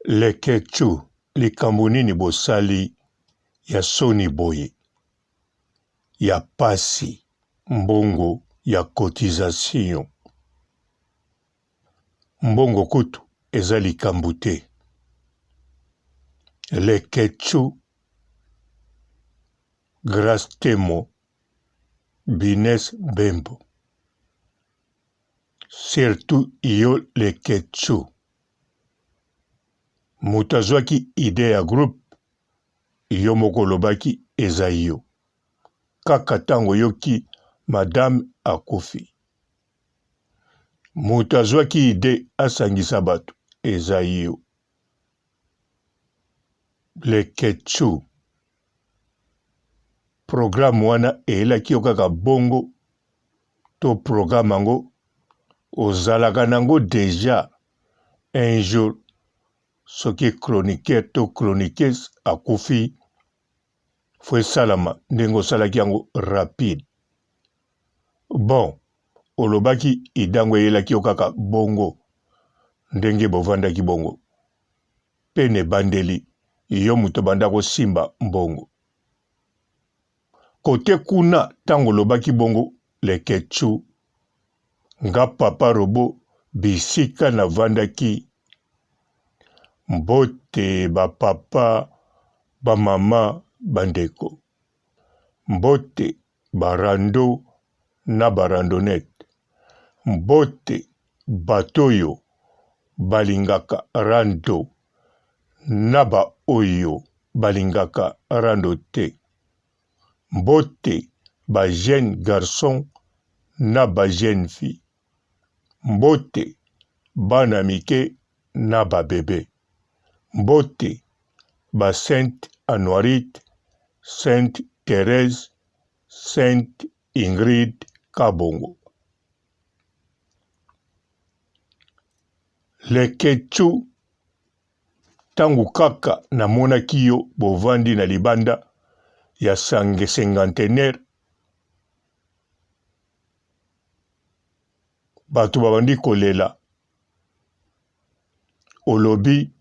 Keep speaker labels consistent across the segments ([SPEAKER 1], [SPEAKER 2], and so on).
[SPEAKER 1] Lekechu likambo nini bosali ya soni boye ya pasi mbongo ya cotisation mbongo kutu eza likambo te. Lekechu Grace Temo Bines Bembo surtout yo Lekechu moto azwaki ide ya groupe yo moko lobaki eza yo kaka tango yoki madame akufi moto azwaki ide asangisa bato eza yo Lekechu programme wana eyelaki yo kaka bongo to programme yango ozalaka nango déjà un jour soki chroniqueur to chroniqueuse akufi fo esalama ndenge osalaki yango rapide. Bon, olobaki idango eyelaki yo kaka bongo ndenge bovandaki bongo pene bandeli yo moto banda kosimba mbongo kote kuna tango olobaki bongo Lekechu nga papa robo bisika navandaki mbote bapapa bamama bandeko mbote barando na barandonete mbote batoyo balingaka rando na ba oyo balingaka rando te mbote ba jeune garçon na ba jeune fille mbote bana mike na ba bebe mbote ba Sainte Anuarite, Sainte Thérèse, Sainte Ingrid Kabongo. Lekechu tangu kaka namonaki yo bovandi na libanda ya sange cinquantenaire bato babandi kolela olobi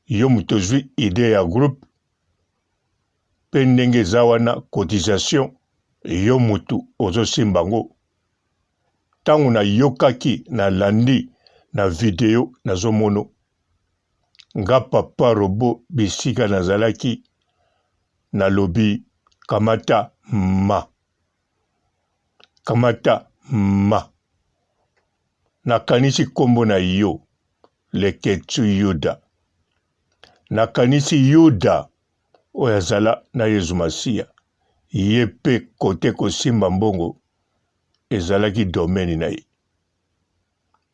[SPEAKER 1] yo moto ozwi ide ya groupe mpe ndenge eza wana cotisation yo moto ozosimba ngo ntango nayokaki nalandi na video nazomono nga papa robo bisika nazalaki nalobi kamata ma nakanisi kombo na yo Lekechu Yuda nakanisi Yuda oyo azala na Yezu Masiya ye mpe kote kosimba mbongo ezalaki domaine na ye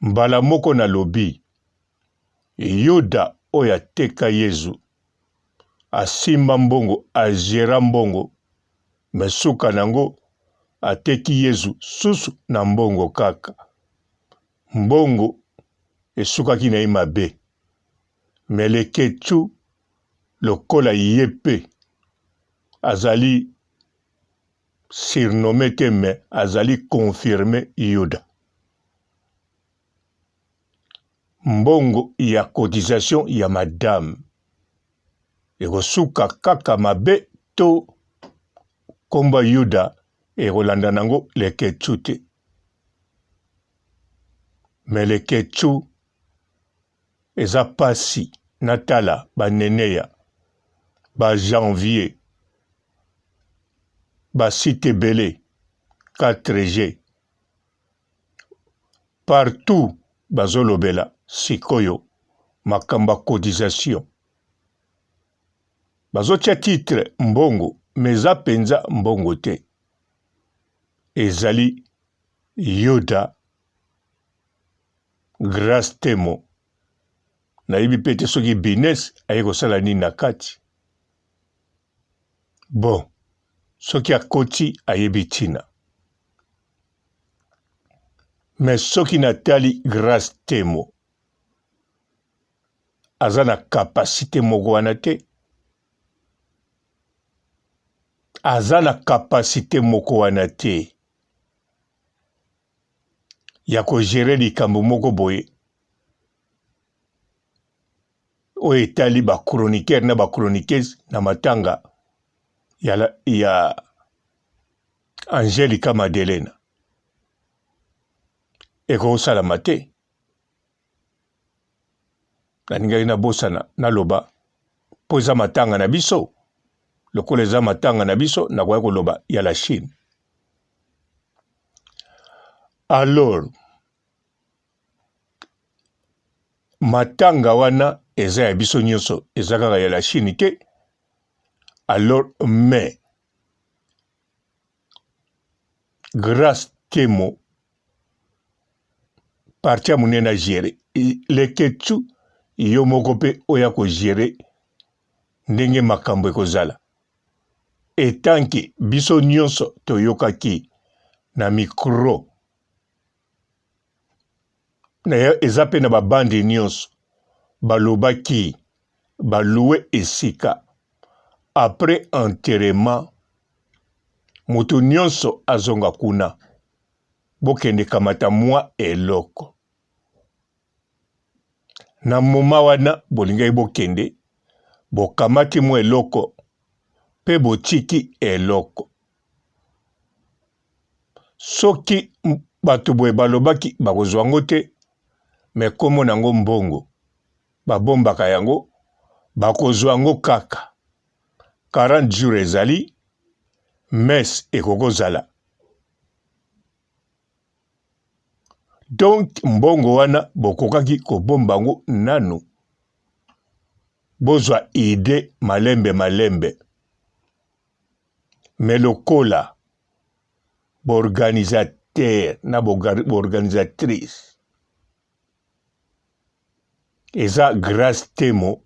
[SPEAKER 1] mbala moko nalobi Yuda oyo ateka Yezu asimba mbongo agera mbongo mesuka nango ateki Yezu susu na mbongo kaka mbongo esukaki na ye mabe me Lekechu lokola ye mpe azali surnommé te me azali confirmé Yuda mbongo ya cotisation ya madame ekosuka kaka mabe to komba Yuda ekolanda nango Lekechu te me Lekechu eza pasi natala baneneya ba janvier ba site belé 4G partout bazolobela sikoyo makamba cotisation bazotia titre mbongo meza penza mbongo te ezali Yuda Grace Temo nayebi pete soki Bines aye kosala nini na kati bon soki akoti ayebi tina me soki natali Grace Temo aza na kapasite moko wana te aza na kapasite moko wana te ya kogere likambo moko boye oyo etali bachroniqueur na bachroniqueuse na matanga ya Angelica Madelena ekosalama te. Naningaki nabosana naloba mpo eza matanga na biso, lokola eza matanga na biso nakoki koloba ya la Chine. Alors matanga wana eza ya biso nyonso, eza kaka ya la Chine te. Alors mais grâce Temo parti ya monene na gere leketu yo moko mpe oya kogere ndenge makambo ekozala. Etanke biso nyonso toyokaki na mikro na eza mpe na babande nyonso balobaki balouwe esika après enterrement moto nyonso azonga kuna bokende kamata mwa eloko. Na moma wana bolingai bokende bokamati mwa eloko pe botiki eloko. Soki bato boye balobaki bakozwa yango te me kombo nango mbongo babombaka yango bakozwa yango kaka 40 jours ezali mes ekokozala. Donc mbongo wana bokokaki kobomba yango nanu bozwa ide malembe me lokola boorganisateur na boorganisatrice eza grâce Temo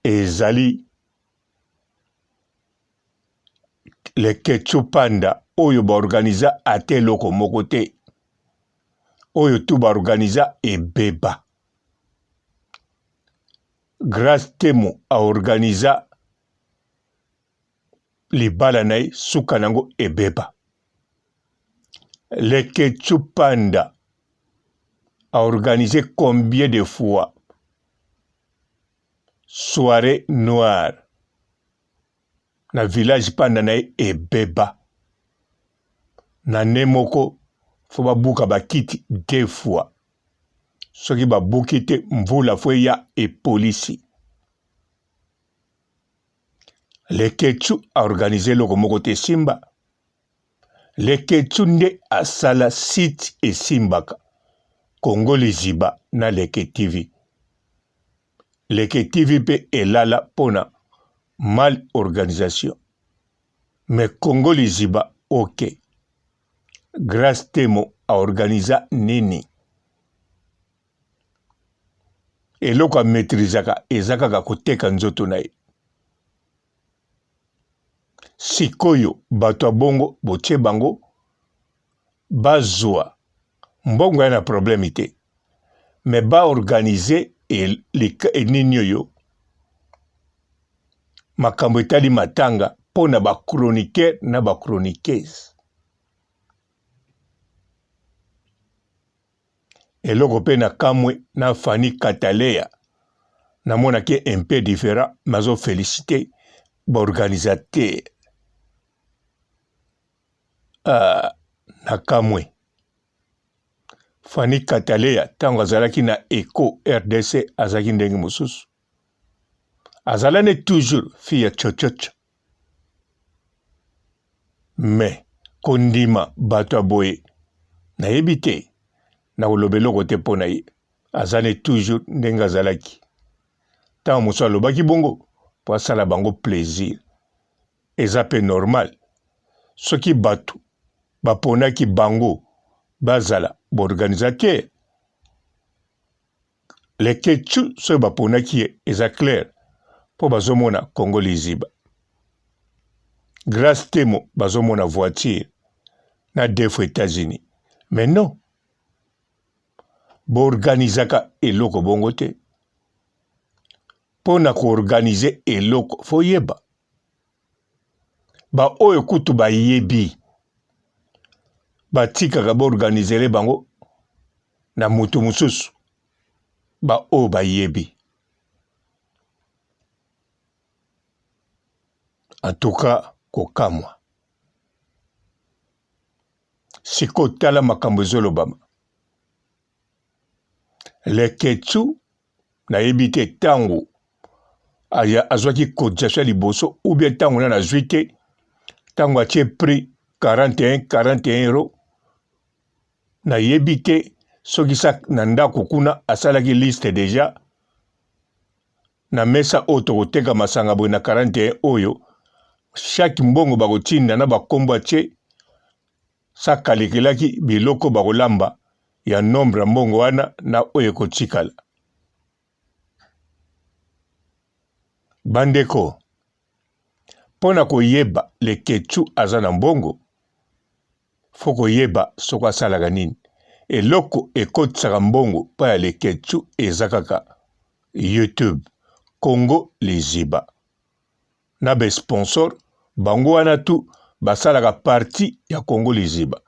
[SPEAKER 1] ezali leketu panda oyo baorganiza ate eloko moko te, oyo tu baorganiza ebeba. Grâce Temo aorganiza libala na ye suka nango ebeba. Leketu panda a organisé combien de fois soirée noire na village panda na ebeba. Na nemoko fo babuka bakiti 2 fois. Soki babuki te mvula fo ya polisi. Leketu a organisé loko moko te simba. Leketu nde asala site esimbaka Congo Liziba na Leke TV. Leke TV pe elala pona mal organisation. Mais Congo Liziba ok. Grâce Temo a organisa nini. Eloko a maîtrisaka ezakaka koteka nzoto na ye. Sikoyo bato bongo botie bango bazwa mbongo yana problème te. Mais ba organiser nini yo makambo etali matanga pona ba chroniqueur na ba chroniqueuse. Eloko pe na kamwe na Fanny Katalea na mona ki un peu différent mazo féliciter ba organisateur na kamwe. Fanny Katalea tango azalaki na Eco RDC azalaki ndenge mosusu. Azalane toujours fille ya chochocha. Mais kondima bato aboye na yebite na ulobeloko te pona ye. Azane toujours ndenge azalaki. Tango mosu alobaki bongo po asala bango plaisir. Eza pe normal. Soki bato baponaki bango bazala organisateur. Leketu so baponaki ye eza clair po bazomona Congo Liziba. Grâce Temo bazomona voiture na 2 fois États-Unis. Mais non. Boorganizaka eloko bongo te. Pona koorganize eloko foyeba. Ba oyo kutu ba yebi. Batikaka boorganizele bango na mutu mususu. Ba oyo ba yebi. En tout cas, kokamwa. Siko tala makambo ezolobama. Leketsu na yebite tango azwaki cotisation liboso ou bien tango na azwi te tango atie prix 41 euro na yebite soki sa na ndako kuna asalaki liste deja na mesa oyo tokoteka masanga boye na 41 oyo chaque mbongo bakotinda na bakombo atie sa kalekelaki biloko bakolamba ya nombre ya mbongo wana na oyo ekotikala. Bandeko, pona koyeba Leketsu aza na mbongo, fo koyeba soko asalaka nini. Eloko ekotisaka mbongo pa ya Leketsu eza kaka YouTube, Congo Liziba. Na be sponsor, bango wana tu basalaka parti ya Congo Liziba.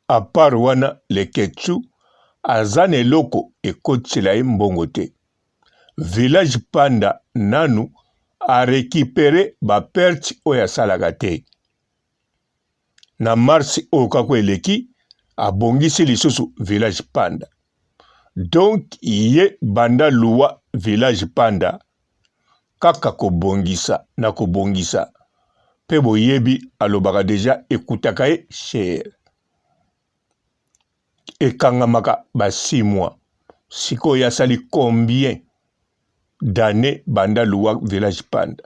[SPEAKER 1] A part wana Leketsu aza na eloko ekotisela ye mbongo te. Village Panda nanu a récupéré ba perte oyo asalaka te. Na mars oyo kako eleki abongisi lisusu Village Panda. Donc ye banda luwa Village Panda kaka kobongisa na kobongisa pe boyebi alobaka deja ekutaka ye cher. Ekangamaka ba 6 mois. Sikoyo asali combien d'années banda luwa Village Panda.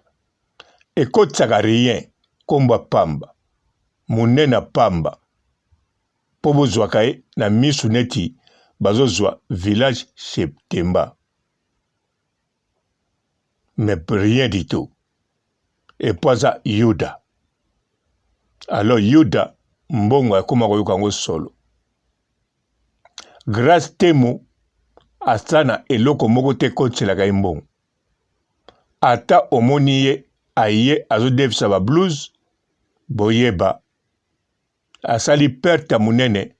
[SPEAKER 1] Ekotisaka rien komba pamba. Munena pamba. Po bozwaka ye na misu neti bazozwa Village Septemba. Mais rien du tout. Et poza Yuda. Alors Yuda mbongo akoma koyoka ngo solo. Grâce temo asana eloko moko te kotiselaka ye mbongo. Ata omoni ye aye azodefisa ba blues boyeba asali perte munene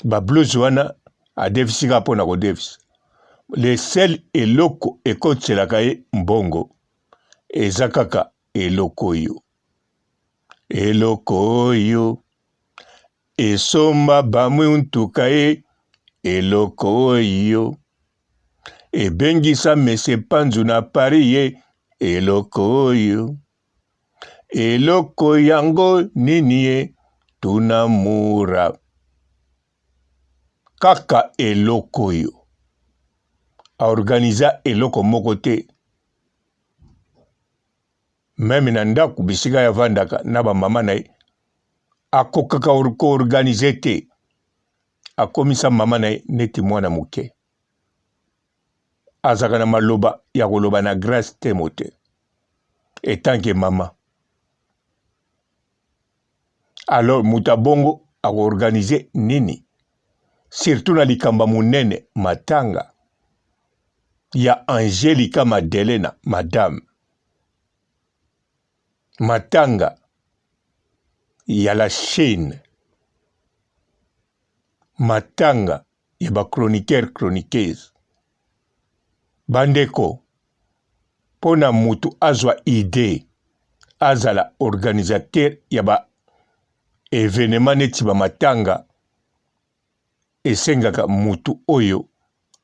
[SPEAKER 1] ba blues wana adefisika mpona kodefisa. Le sel eloko ekotiselaka ye mbongo eza kaka eloko oyo. Eloko oyo esomba bamuntuka ye eloko oyo ebengisa mese panzu na Paris ye eloko oyo eloko yango nini ye tunamura kaka eloko oyo aorganiza eloko moko te. Meme na ndako bisika ya vandaka na ba mama na ye akokaka organize te. Akomisa mama na ye neti mwana muke. Azaka na maloba ya koloba na grâce temo te. Etanke mama. Alors muta bongo akoorganize nini? Surtout na likamba munene matanga ya Angelica Madelena madame. Matanga ya la Chine. Matanga ya ba chroniqueuse. Bandeko, pona mutu azwa idée, azala organisateur ya ba événement neti ba matanga, esengaka mutu oyo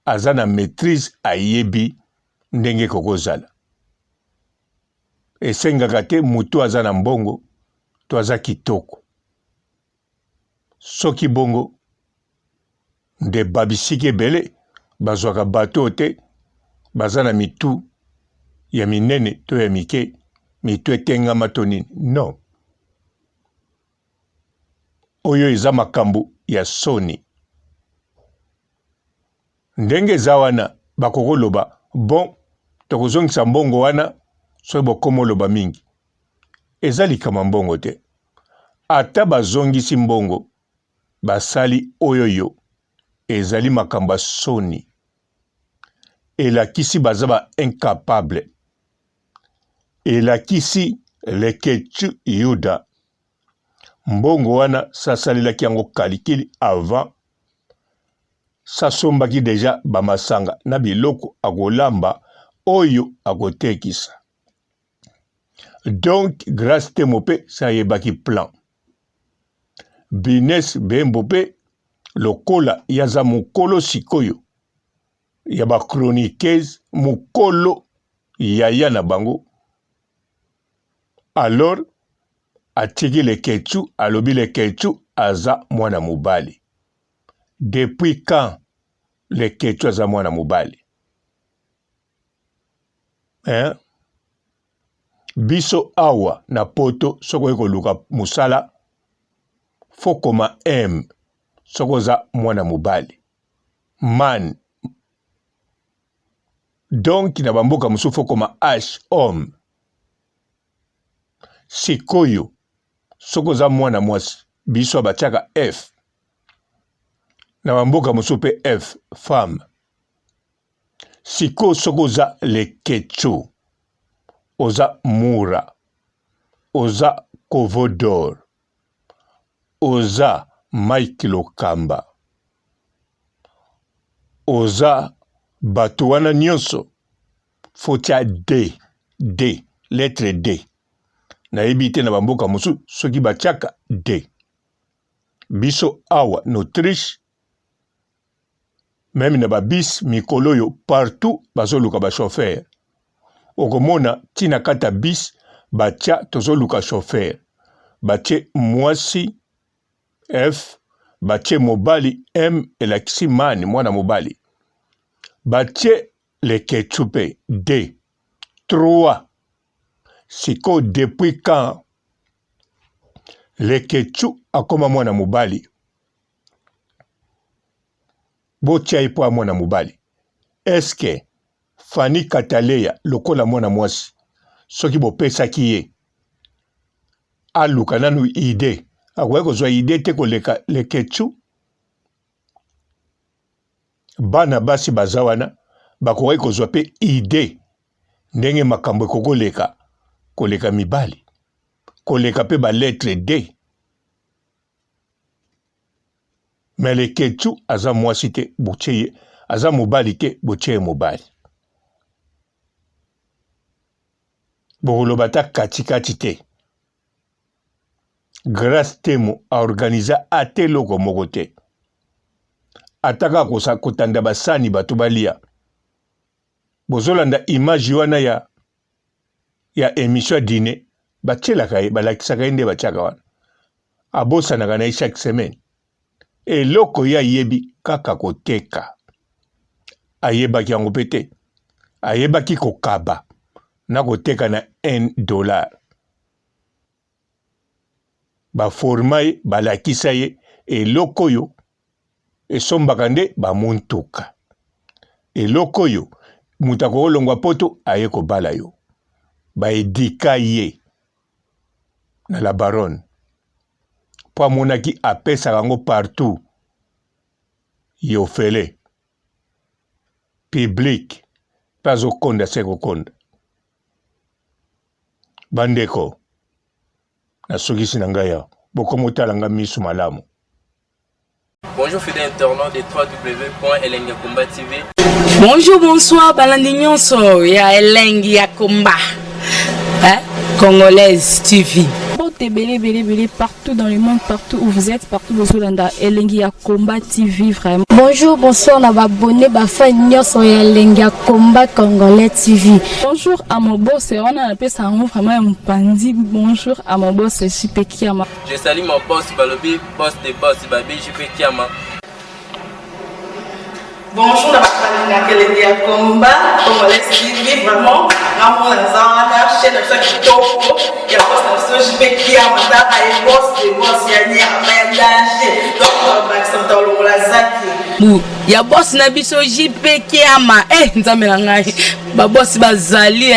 [SPEAKER 1] azana maîtrise ayebi ndenge kokozala. Esengaka te mutu azana mbongo, to aza kitoko. Soki bongo, nde babisike bele, bazwaka bato te, bazana mitu ya minene to ya mike, mitu etengama to nini. Non. Oyo eza makambo ya soni. Ndenge za wana bakokoloba, bon, tokozongisa mbongo wana, so bokomo loba mingi. Eza likama mbongo te. Ata bazongisi mbongo, basali oyoyo, ezali makamba soni. Elakisi bazaba incapable. Elakisi Leketsu Yuda. Mbongo wana sasalilaki yango kalikili avant. Sasombaki deja bamasanga na biloko akolamba oyo akotekisa. Donc grâce temope ça yebaki plan Bines Bembope lokola yaza mukolo sikoyo yaba chroniqueuse mukolo yaya na bango. Alors atiki le Kechu alobi le Kechu aza mwana mobali. Depuis quand le Kechu aza mwana mobali? Biso awa na poto soko eko luka musala fokoma M soko za mwana mobali. Man. Donc na bamboka musu fokoma H homme. Sikoyo soko za mwana mwasi biso abachaka F. Na bamboka musu pe F femme. Siko soko za le Kechu. Oza Mura, oza Kovodor, oza Mike Lokamba, oza Batuana Nyonso, fotia D, lettre D. Na ebite na bamboka musu, soki bachaka D. Biso awa, Autriche, même na babis, mikoloyo, partout, baso luka ba chauffeur. Okomona tina kata bis batia tozo luka chauffeur. Batie mwasi F, batie mobali M elakisi mani mwana mobali. Batie le Kechupe D. 3. Siko depuis quand le Kechu akoma mwana mobali. Botia ipo mwana mobali. Eske Fanny Kataleya lokola mwana mwasi soki bopesa kiye aluka nanu ide akoki kozwa ide te koleka le Kechu. Bana basi baza wana bakoki kozwa pe ide ndenge makambo ekokoleka koleka mibali koleka pe ba lettre D. Mais le Kechu aza mwasi te botie aza mobali te botie mobali. Bokolobata katikati te. Grâce temo a organiza ate loko moko te. Ataka kosa kotanda basani batu balia. Bozolanda image wana ya émission dîner bachelaka ye balakisaka ye nde batiaka wana. Abosanaka na ye chaque semaine. Eloko ya yebi kaka koteka. Ayebaki yango pe te. Ayebaki kokaba. Na koteka na $1. Ba forma ye, balakisa ye, eloko yo, esombaka nde ba muntuka. Eloko yo, mutako olongwa poto, aye kobala yo. Ba edika ye, na la baronne. Po amonaki apesa kango partout. Yo fele. Public. Pazo konda seko konda. Bandeko, na sogisi na ngaya, bokomotala nga misu malamu.
[SPEAKER 2] Bonjour fidèles internautes de www.elengiakomba TV.
[SPEAKER 3] Bonjour, bonsoir, balandi nyonso ya Elengi ya Komba. Congolaise TV.
[SPEAKER 4] Belé partout dans le monde, partout où vous êtes, partout où vous êtes, Elengi ya Komba TV vraiment.
[SPEAKER 5] Bonjour, bonsoir, na abonné ba fan nyonso ya Elengi ya Komba Congolais TV.
[SPEAKER 4] Bonjour à mon boss, on a appelé ça vraiment un pandi. Bonjour à mon boss, JP Kiama.
[SPEAKER 2] Je salue mon boss Balobi, boss des boss Babi, JP Kiama.
[SPEAKER 6] Bonjour, la famille de Elengi ya Komba Congolais TV vraiment. Ramon Zana, chaîne de chaque topo, il y a boss de JP Kiama, et boss des boss, il y a ni à danger. Donc, on va s'entendre la zaki.
[SPEAKER 3] Ya boss na biso JP Kiama. Nzambe na ngai. Ba boss bazali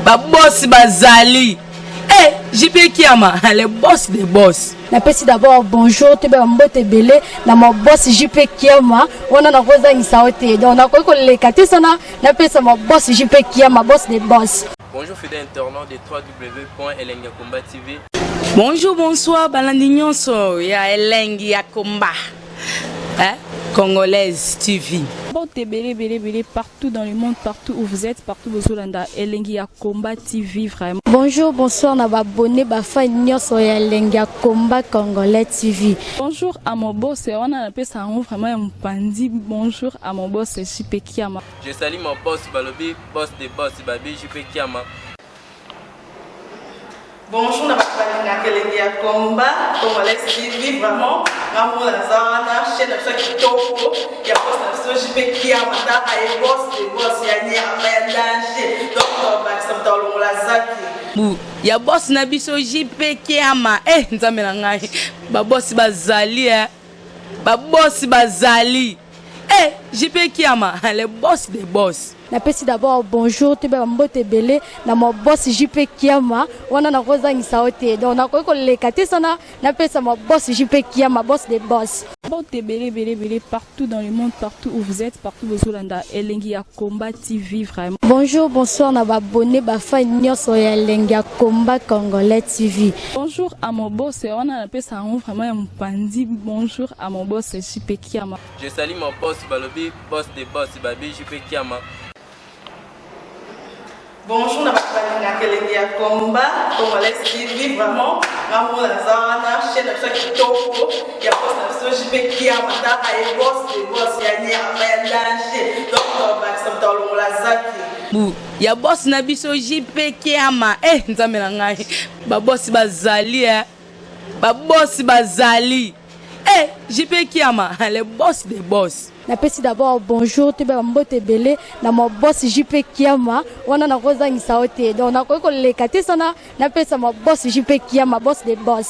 [SPEAKER 3] Ba boss bazali. JP Kiama, le boss des boss.
[SPEAKER 5] Napesi d'abord bonjour, te ba mbote belé na mo boss JP Kiama, on a rosa ngisaote. Donc na ko lekate sana, napesa mo boss JP Kiama, boss des boss.
[SPEAKER 2] Bonjour fidèles internautes de www.elengiakomba TV.
[SPEAKER 3] Bonjour, bonsoir, balandi nyonso ya Elengi ya Komba. Congolaise TV.
[SPEAKER 4] Partout dans le monde, partout où vous êtes, partout où vous êtes, Elengi ya Combat TV vraiment.
[SPEAKER 5] Bonjour, bonsoir, na abonné bafa nyonso ya Elengi ya Combat Congolais TV.
[SPEAKER 4] Bonjour à mon boss, on a appelé ça vraiment un pandi. Bonjour à mon boss, JP Kiama.
[SPEAKER 2] Je salue mon boss Balobi, boss des boss, Babi JP Kiama.
[SPEAKER 6] Bonjour, na bafalinga Elengi ya Combat Congolais TV vraiment. Ngamu na zana chaîne ça kitoko ya boss na JP Kiama ta ay boss des boss ya ni ya danger. Donc ba ça mtalo la zaki.
[SPEAKER 3] Bu ya boss na biso JP Kiama nzambe na ngai ba boss bazali ba boss bazali JP Kiama le boss des boss.
[SPEAKER 5] Napesi d'abord bonjour te ba mbote belé na mo boss JP Kiama wana na kozangisa ote donc na ko lekate sana napesa mo boss JP Kiama boss des boss.
[SPEAKER 4] Partout dans le monde, partout où vous êtes, partout où vous êtes, Elengi ya Combat TV vraiment.
[SPEAKER 5] Bonjour, bonsoir, na abonné bafa nyonso ya Elengi ya Combat Congolais TV.
[SPEAKER 4] Bonjour à mon boss, on a appelé ça vraiment un pandi. Bonjour à mon boss, JP Kiama.
[SPEAKER 2] Je salue mon boss Balobi, boss des boss, Babi JP Kiama.
[SPEAKER 6] Bonjour, na bafalinga Elengi ya Combat Congolais TV vraiment. Ngamu na zana chaîne ça kitoko ya boss na JP Kiama ta ay boss des boss ya ni ya danger. Donc ba ça mtalo la zaki.
[SPEAKER 3] Bu ya boss na biso JP Kiama nzambe na ngai ba boss bazali ba boss bazali JP Kiama le boss des boss.
[SPEAKER 5] Napesi d'abord bonjour te ba mbote belé na mo boss JP Kiama wana na kozangisa ote donc na ko lekate sana napesa mo boss JP Kiama boss des boss.